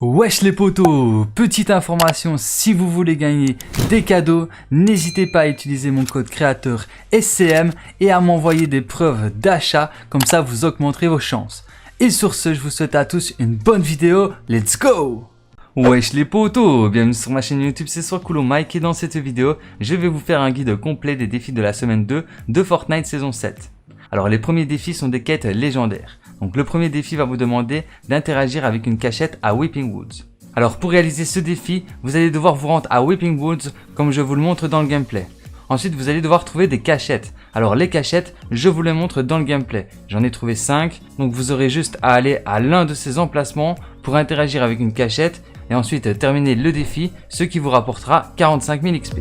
Wesh les potos, petite information, si vous voulez gagner des cadeaux, n'hésitez pas à utiliser mon code créateur SCM et à m'envoyer des preuves d'achat, comme ça vous augmenterez vos chances. Et sur ce, je vous souhaite à tous une bonne vidéo, let's go! Wesh les potos, bienvenue sur ma chaîne YouTube, c'est Soiscool Mike et dans cette vidéo, je vais vous faire un guide complet des défis de la semaine 2 de Fortnite saison 7. Alors les premiers défis sont des quêtes légendaires. Donc le premier défi va vous demander d'interagir avec une cachette à Weeping Woods. Alors pour réaliser ce défi, vous allez devoir vous rendre à Weeping Woods comme je vous le montre dans le gameplay. Ensuite vous allez devoir trouver des cachettes. Alors les cachettes, je vous les montre dans le gameplay. J'en ai trouvé 5, donc vous aurez juste à aller à l'un de ces emplacements pour interagir avec une cachette et ensuite terminer le défi, ce qui vous rapportera 45 000 XP.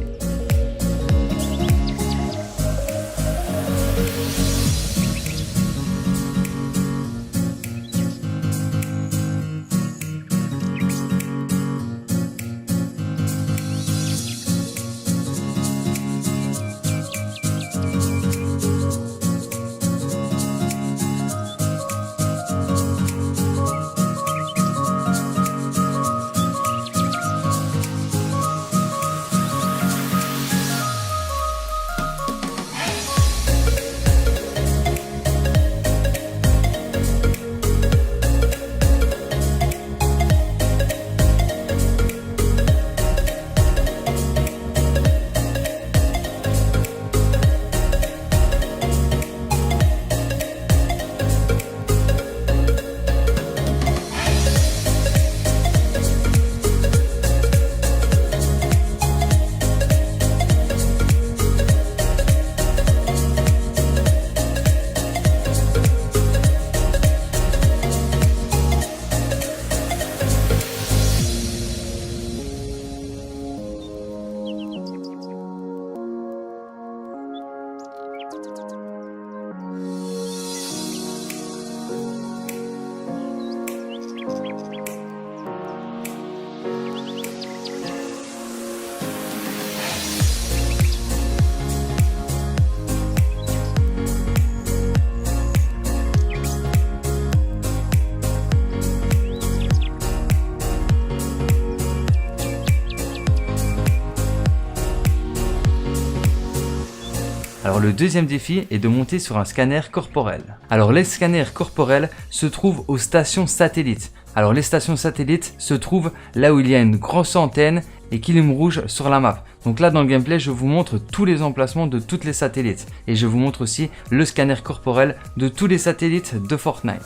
Alors le deuxième défi est de monter sur un scanner corporel. Alors les scanners corporels se trouvent aux stations satellites. Alors les stations satellites se trouvent là où il y a une grosse antenne et qui lume rouge sur la map. Donc là dans le gameplay je vous montre tous les emplacements de toutes les satellites. Et je vous montre aussi le scanner corporel de tous les satellites de Fortnite.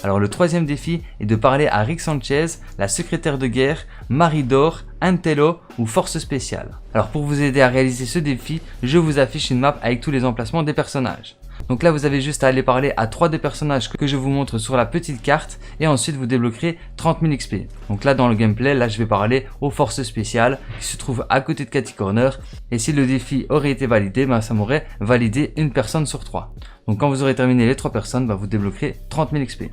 Alors le troisième défi est de parler à Rick Sanchez, la secrétaire de guerre, Maridor, Antelo ou Force Spéciale. Alors pour vous aider à réaliser ce défi, je vous affiche une map avec tous les emplacements des personnages. Donc là vous avez juste à aller parler à 3 des personnages que je vous montre sur la petite carte et ensuite vous débloquerez 30 000 XP. Donc là dans le gameplay, là je vais parler aux forces spéciales qui se trouvent à côté de Catty Corner et si le défi aurait été validé, ça m'aurait validé une personne sur 3. Donc quand vous aurez terminé les 3 personnes, vous débloquerez 30 000 XP.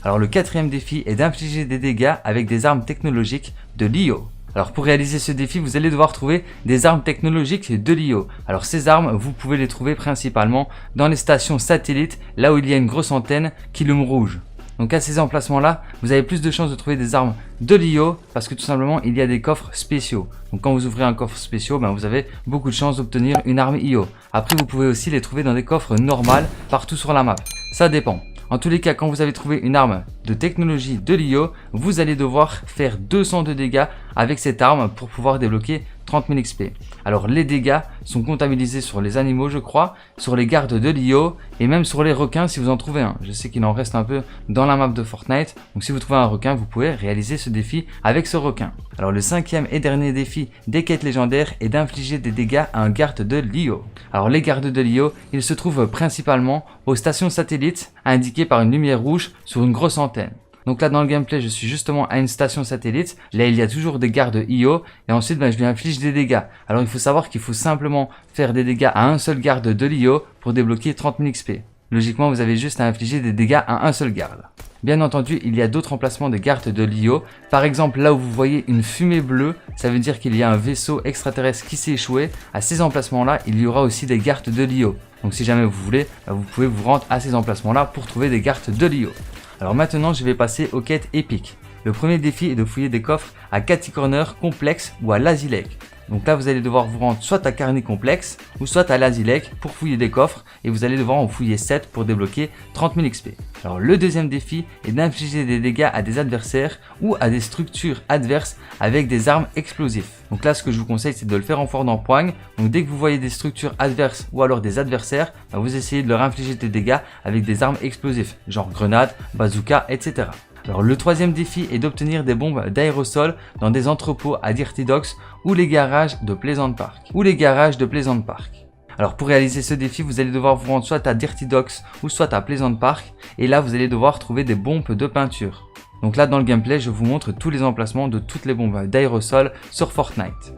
Alors le quatrième défi est d'infliger des dégâts avec des armes technologiques de l'IO. Alors pour réaliser ce défi, vous allez devoir trouver des armes technologiques de l'IO. Alors ces armes, vous pouvez les trouver principalement dans les stations satellites, là où il y a une grosse antenne qui lume rouge. Donc à ces emplacements-là, vous avez plus de chances de trouver des armes de l'IO parce que tout simplement, il y a des coffres spéciaux. Donc quand vous ouvrez un coffre spécial, vous avez beaucoup de chances d'obtenir une arme IO. Après, vous pouvez aussi les trouver dans des coffres normales partout sur la map. Ça dépend. En tous les cas, quand vous avez trouvé une arme de technologie de l'IO, vous allez devoir faire 200 de dégâts avec cette arme pour pouvoir débloquer 30 000 XP. Alors les dégâts sont comptabilisés sur les animaux je crois, sur les gardes de l'IO et même sur les requins si vous en trouvez un. Je sais qu'il en reste un peu dans la map de Fortnite, donc si vous trouvez un requin, vous pouvez réaliser ce défi avec ce requin. Alors le cinquième et dernier défi des quêtes légendaires est d'infliger des dégâts à un garde de l'IO. Alors les gardes de l'IO, ils se trouvent principalement aux stations satellites indiquées par une lumière rouge sur une grosse antenne. Donc là dans le gameplay je suis justement à une station satellite, là il y a toujours des gardes IO et ensuite je lui inflige des dégâts. Alors il faut savoir qu'il faut simplement faire des dégâts à un seul garde de l'IO pour débloquer 30 000 XP. Logiquement vous avez juste à infliger des dégâts à un seul garde. Bien entendu il y a d'autres emplacements de gardes de l'IO, par exemple là où vous voyez une fumée bleue, ça veut dire qu'il y a un vaisseau extraterrestre qui s'est échoué. À ces emplacements là il y aura aussi des gardes de l'IO. Donc si jamais vous voulez, vous pouvez vous rendre à ces emplacements là pour trouver des gardes de l'IO. Alors maintenant je vais passer aux quêtes épiques. Le premier défi est de fouiller des coffres à Catty Corner, Complex ou à Lazy Lake. Donc là vous allez devoir vous rendre soit à Carney Complex ou soit à Lazy Lake pour fouiller des coffres et vous allez devoir en fouiller 7 pour débloquer 30 000 XP. Alors le deuxième défi est d'infliger des dégâts à des adversaires ou à des structures adverses avec des armes explosives. Donc là ce que je vous conseille c'est de le faire en fort d'empoigne. Donc dès que vous voyez des structures adverses ou alors des adversaires, vous essayez de leur infliger des dégâts avec des armes explosives, genre grenades, bazooka, etc. Alors le troisième défi est d'obtenir des bombes d'aérosol dans des entrepôts à Dirty Docks ou les garages de Pleasant Park. Alors pour réaliser ce défi, vous allez devoir vous rendre soit à Dirty Docks ou soit à Pleasant Park et là vous allez devoir trouver des bombes de peinture. Donc là dans le gameplay, je vous montre tous les emplacements de toutes les bombes d'aérosol sur Fortnite.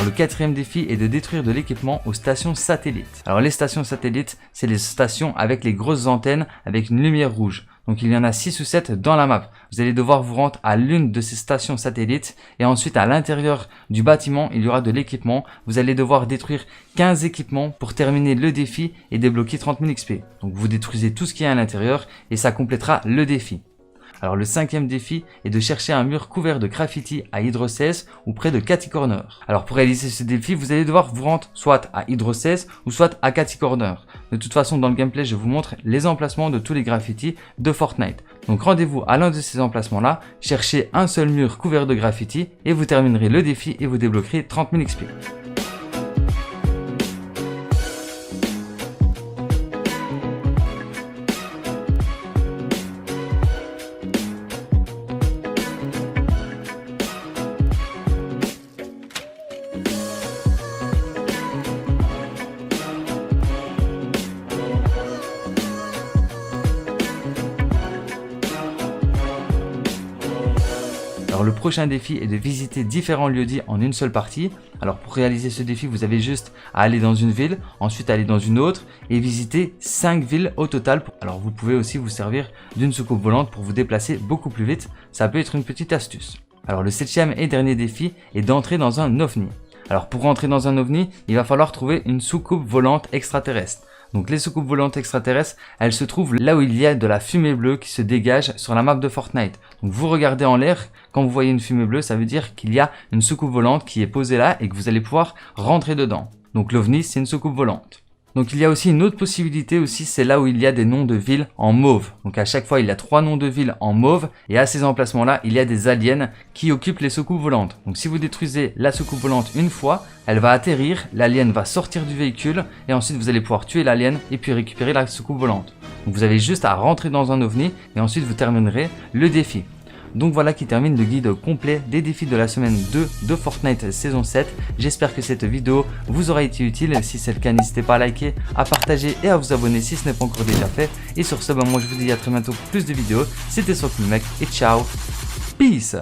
Alors le quatrième défi est de détruire de l'équipement aux stations satellites. Alors les stations satellites, c'est les stations avec les grosses antennes avec une lumière rouge. Donc il y en a 6 ou 7 dans la map. Vous allez devoir vous rendre à l'une de ces stations satellites et ensuite à l'intérieur du bâtiment, il y aura de l'équipement. Vous allez devoir détruire 15 équipements pour terminer le défi et débloquer 30 000 XP. Donc vous détruisez tout ce qui est à l'intérieur et ça complétera le défi. Alors le cinquième défi est de chercher un mur couvert de graffiti à Hydro 16 ou près de Catty Corner. Alors pour réaliser ce défi, vous allez devoir vous rendre soit à Hydro 16 ou soit à Catty Corner. De toute façon, dans le gameplay, je vous montre les emplacements de tous les graffitis de Fortnite. Donc rendez-vous à l'un de ces emplacements-là, cherchez un seul mur couvert de graffiti et vous terminerez le défi et vous débloquerez 30 000 XP. Alors le prochain défi est de visiter différents lieux-dits en une seule partie. Alors pour réaliser ce défi, vous avez juste à aller dans une ville, ensuite aller dans une autre et visiter 5 villes au total. Alors vous pouvez aussi vous servir d'une soucoupe volante pour vous déplacer beaucoup plus vite. Ça peut être une petite astuce. Alors le septième et dernier défi est d'entrer dans un ovni. Alors pour rentrer dans un ovni, il va falloir trouver une soucoupe volante extraterrestre. Donc les soucoupes volantes extraterrestres, elles se trouvent là où il y a de la fumée bleue qui se dégage sur la map de Fortnite. Donc vous regardez en l'air, quand vous voyez une fumée bleue, ça veut dire qu'il y a une soucoupe volante qui est posée là et que vous allez pouvoir rentrer dedans. Donc l'OVNI, c'est une soucoupe volante. Donc il y a aussi une autre possibilité aussi, c'est là où il y a des noms de villes en mauve. Donc à chaque fois, il y a 3 noms de villes en mauve et à ces emplacements-là, il y a des aliens qui occupent les soucoupes volantes. Donc si vous détruisez la soucoupe volante une fois, elle va atterrir, l'alien va sortir du véhicule et ensuite vous allez pouvoir tuer l'alien et puis récupérer la soucoupe volante. Donc vous avez juste à rentrer dans un ovni et ensuite vous terminerez le défi. Donc voilà qui termine le guide complet des défis de la semaine 2 de Fortnite saison 7. J'espère que cette vidéo vous aura été utile. Si c'est le cas, n'hésitez pas à liker, à partager et à vous abonner si ce n'est pas encore déjà fait. Et sur ce, moi je vous dis à très bientôt pour plus de vidéos. C'était SockMec et ciao. Peace.